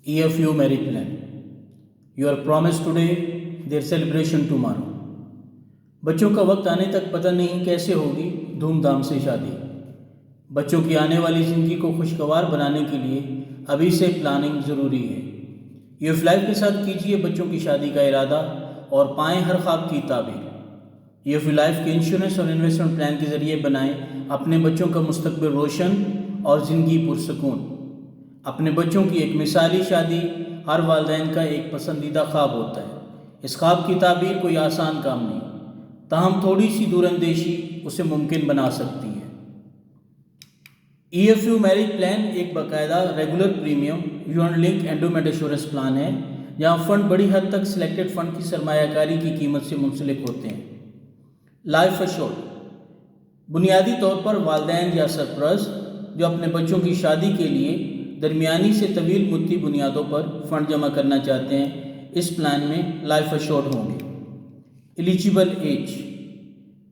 EFU Merit Plan. Your promise today, their celebration tomorrow. बच्चों का वक्त आने तक पता नहीं कैसे होगी धूमधाम से शादी। बच्चों की आने वाली ज़िंदगी को खुशगवार बनाने के लिए अभी से प्लानिंग ज़रूरी है। EFU लाइफ के साथ कीजिए बच्चों की शादी का इरादा और पाएं हर ख्वाब की ताबीर। EFU लाइफ के इंश्योरेंस और इन्वेस्टमेंट प्लान के ज़रिए बनाएं अपने बच्चों का मुस्तकबिल रोशन और ज़िंदगी पुरसकून। अपने बच्चों की एक मिसाली शादी हर वालिदैन का एक पसंदीदा ख्वाब होता है। इस ख्वाब की ताबीर कोई आसान काम नहीं, ताहम थोड़ी सी दूरअंदेशी उसे मुमकिन बना सकती है। EFU मैरिज प्लान एक बाकायदा regular premium unit link endowment assurance plan है, जहां फंड बड़ी हद तक सिलेक्टेड फंड की सरमायाकारी की कीमत से मुंसलिक होते हैं। लाइफ एश्योर्ड बुनियादी तौर पर वालिदैन या सरपरस्त जो अपने बच्चों की शादी के लिए दरमियानी से तवील मुद्दी बुनियादों पर फंड जमा करना चाहते हैं, इस प्लान में लाइफ एश्योर्ड होंगे। एलिजिबल एज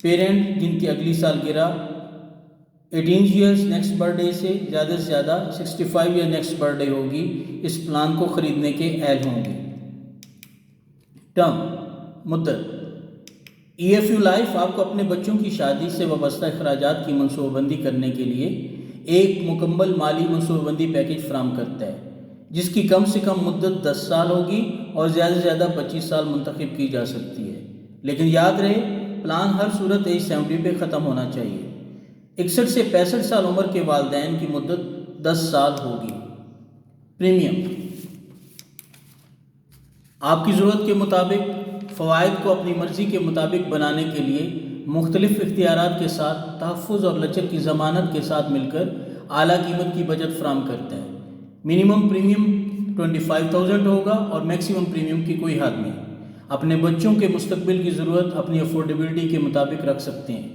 पेरेंट जिनकी अगली सालगिरह 18 ईयर्स नेक्स्ट बर्थडे से ज़्यादा 65 या नेक्स्ट बर्थडे होगी, इस प्लान को ख़रीदने के अहल होंगे। टर्म मुद्दत EFU लाइफ आपको अपने बच्चों की शादी से वाबस्ता अखराजात की मनसूबाबंदी करने के लिए एक मुकम्मल माली मनसूबाबंदी पैकेज फराहम करता है, जिसकी कम से कम मुद्दत 10 साल होगी और ज़्यादा से ज़्यादा 25 साल मुंतखब की जा सकती है। लेकिन याद रहे, प्लान हर सूरत एज 70 पे ख़त्म होना चाहिए। 61 से 65 साल उम्र के वालिदैन की मुद्दत 10 साल होगी। प्रीमियम आपकी ज़रूरत के मुताबिक फ़वाइद को अपनी मर्ज़ी के मुताबिक बनाने के लिए मुख्तलिफ इख्तियारात के साथ तहफ़्फ़ुज़ और लचक की ज़मानत के साथ मिलकर आला कीमत की बचत फराहम करता है। मिनिमम प्रीमियम 25,000 होगा और मैक्सिमम प्रीमियम की कोई हद नहीं। अपने बच्चों के मुस्तकबिल की ज़रूरत अपनी अफोर्डेबिलिटी के मुताबिक रख सकते हैं।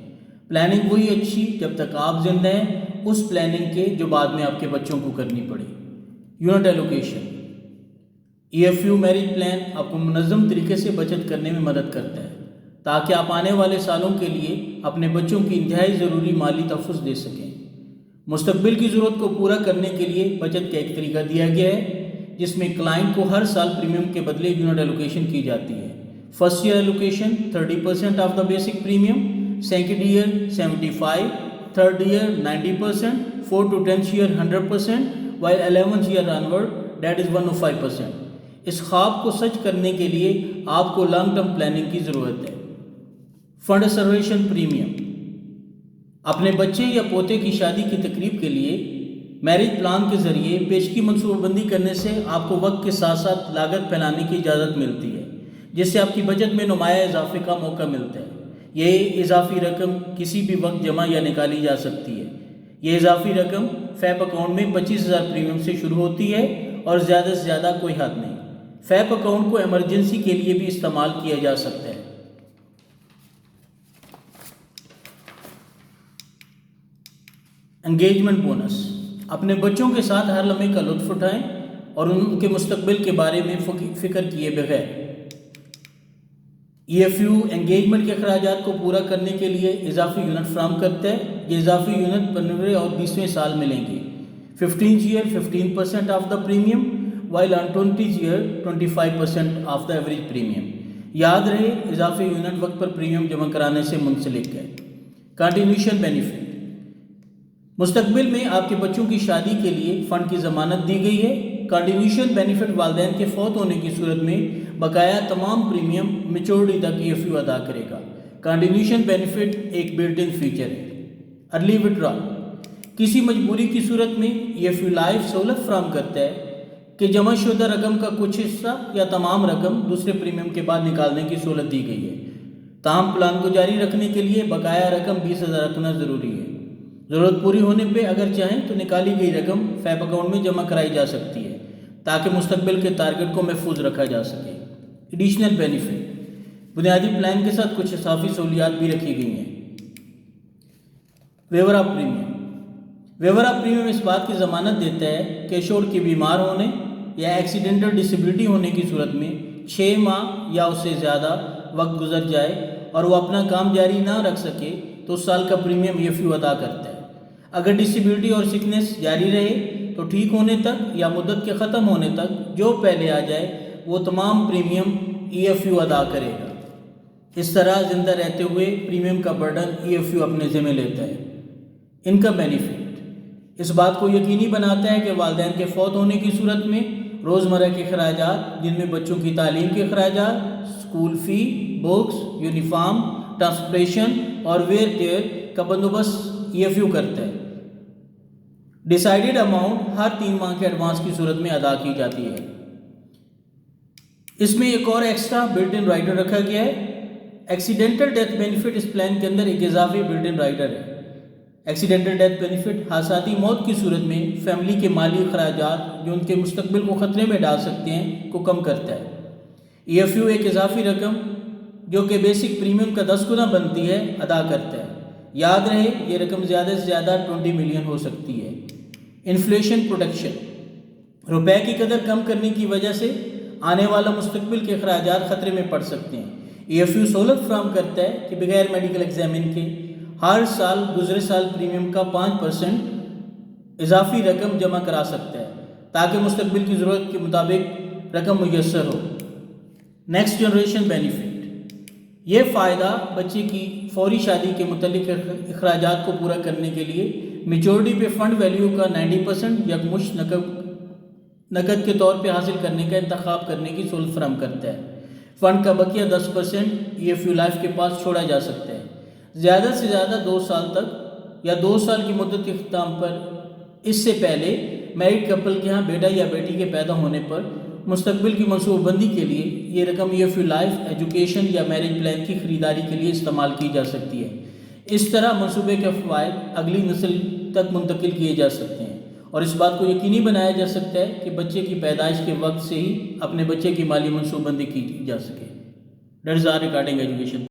प्लानिंग वही अच्छी जब तक आप जिंदा हैं, उस प्लानिंग के जो बाद में आपके बच्चों को करनी पड़े। Unit allocation EFU marriage plan आपको मुनज़्ज़म तरीके से बचत करने में मदद करता है, ताकि आप आने वाले सालों के लिए अपने बच्चों की इंतहाई ज़रूरी माली तहफ़्फ़ुज़ दे सकें। मुस्तकबिल की ज़रूरत को पूरा करने के लिए बचत का एक तरीका दिया गया है, जिसमें क्लाइंट को हर साल प्रीमियम के बदले यूनिट एलोकेशन की जाती है। First year allocation 30% of the basic premium, second year 75%, third year 90%, 4 to 10th year 100%, while 11th year onward that is 105%। इस ख्वाब को सच करने के लिए आपको लॉन्ग टर्म प्लानिंग की ज़रूरत है। फंड सर्वेशन प्रीमियम अपने बच्चे या पोते की शादी की तकरीब के लिए मैरिज प्लान के ज़रिए पेशगी मनसूबाबंदी करने से आपको वक्त के साथ साथ लागत फैलाने की इजाज़त मिलती है, जिससे आपकी बचत में नुमाया इजाफे का मौका मिलता है। यह इजाफी रकम किसी भी वक्त जमा या निकाली जा सकती है। यह इजाफी रकम फैप अकाउंट में 25,000 प्रीमियम से शुरू होती है और ज़्यादा से ज़्यादा कोई हद नहीं। फैप अकाउंट को इमरजेंसी के लिए भी इस्तेमाल किया जा सकता है। एंगेजमेंट बोनस अपने बच्चों के साथ हर लम्हे का लुत्फ़ उठाएं और उनके मुस्तकबिल के बारे में फ़िक्र किए बगैर। EFU एंगेजमेंट के अखराजात को पूरा करने के लिए इजाफी यूनिट फराहम करता है। ये इजाफी यूनिट 15वें और 20वें साल मिलेंगे। 15th year 15% of the premium, while on 20th year 25% of the average premium. याद रहे, इजाफी यूनिट वक्त पर प्रीमियम जमा कराने से मुंसलिक है। कंटिन्यूशन बेनिफिट मुस्तकबिल में आपके बच्चों की शादी के लिए फ़ंड की ज़मानत दी गई है। कंटिन्यूशन बेनिफिट वालिदैन के फौत होने की सूरत में बकाया तमाम प्रीमियम मेच्योरिटी तक EFU अदा करेगा। कंटिन्यूशन बेनिफिट एक बिल्ट इन फीचर है। अर्ली विड्रॉल किसी मजबूरी की सूरत में EFU लाइफ सहूलत फराहम करता है कि जमाशुदा रकम का कुछ हिस्सा या तमाम रकम दूसरे प्रीमियम के बाद निकालने की सहूलत दी गई है। ताहम प्लान को जारी रखने के लिए बकाया रकम 20,000 रखना ज़रूरी है। ज़रूरत पूरी होने पे अगर चाहें तो निकाली गई रकम फैप अकाउंट में जमा कराई जा सकती है, ताकि मुस्तकबिल के टारगेट को महफूज रखा जा सके। एडिशनल बेनिफिट बुनियादी प्लान के साथ कुछ इजाफी सहूलियात भी रखी गई हैं। Waiver of premium waiver of premium इस बात की ज़मानत देता है कि एश्योर्ड के बीमार होने या एक्सीडेंटल डिसेबिलिटी होने की सूरत में 6 माह या उससे ज़्यादा वक्त गुजर जाए और वो अपना काम जारी ना रख सके तो उस साल का प्रीमियम EFU अदा करता है। अगर डिसेबिलिटी और सिकनेस जारी रहे تو ٹھیک ہونے تک یا مدت کے ختم ہونے تک جو پہلے آ جائے وہ تمام پریمیم ای ایف یو ادا کرے گا۔ اس طرح زندہ رہتے ہوئے پریمیم کا برڈن ای ایف یو اپنے ذمہ لیتا ہے۔ ان کا بینیفٹ اس بات کو یقینی بناتا ہے کہ والدین کے فوت ہونے کی صورت میں روزمرہ کے اخراجات جن میں بچوں کی تعلیم کے اخراجات، اسکول فی، بکس، یونیفارم، ٹرانسپورٹیشن اور ویئر ٹیئر کا بندوبست ای ایف یو کرتا ہے۔ ڈیسائیڈڈ اماؤنٹ ہر 3 ماہ کے ایڈوانس کی صورت میں ادا کی جاتی ہے۔ اس میں ایک اور ایکسٹرا بلٹ ان رائڈر رکھا گیا ہے۔ ایکسیڈنٹل ڈیتھ بینیفٹ اس پلان کے اندر ایک اضافی بلٹ ان رائڈر ہے۔ ایکسیڈنٹل ڈیتھ بینیفٹ حادثاتی موت کی صورت میں فیملی کے مالی اخراجات جو ان کے مستقبل کو خطرے میں ڈال سکتے ہیں کو کم کرتا ہے۔ ای ایف یو ایک اضافی رقم جو کہ بیسک پریمیم کا 10 گنا بنتی ہے ادا کرتا ہے۔ یاد رہے یہ رقم زیادہ سے زیادہ 20 ملین ہو سکتی ہے۔ انفلیشن پروٹیکشن روپے کی قدر کم کرنے کی وجہ سے آنے والا مستقبل کے اخراجات خطرے میں پڑ سکتے ہیں۔ ای ایف یو سہولت فراہم کرتا ہے کہ بغیر میڈیکل ایگزامن کے ہر سال گزرے سال پریمیم کا 5% اضافی رقم جمع کرا سکتا ہے تاکہ مستقبل کی ضرورت کے مطابق رقم میسر ہو۔ نیکسٹ جنریشن بینیفٹ یہ فائدہ بچے کی فوری شادی کے متعلق اخراجات کو پورا کرنے کے لیے میچورٹی پہ فنڈ ویلیو کا 90% یکمشت نقد کے طور پہ حاصل کرنے کا انتخاب کرنے کی سہولت فراہم کرتا ہے۔ فنڈ کا بقیہ 10% ای ایف یو لائف کے پاس چھوڑا جا سکتا ہے۔ زیادہ سے زیادہ 2 سال تک یا 2 سال کی مدت کے اختتام پر اس سے پہلے میرڈ کپل کے ہاں بیٹا یا بیٹی کے پیدا ہونے پر مستقبل کی منصوبہ بندی کے لیے یہ رقم E if you life, education یا میرج پلان کی خریداری کے لیے استعمال کی جا سکتی ہے۔ اس طرح منصوبے کے فوائد اگلی نسل تک منتقل کیے جا سکتے ہیں اور اس بات کو یقینی بنایا جا سکتا ہے کہ بچے کی پیدائش کے وقت سے ہی اپنے بچے کی مالی منصوبہ بندی کی جا سکے۔ That's are regarding education.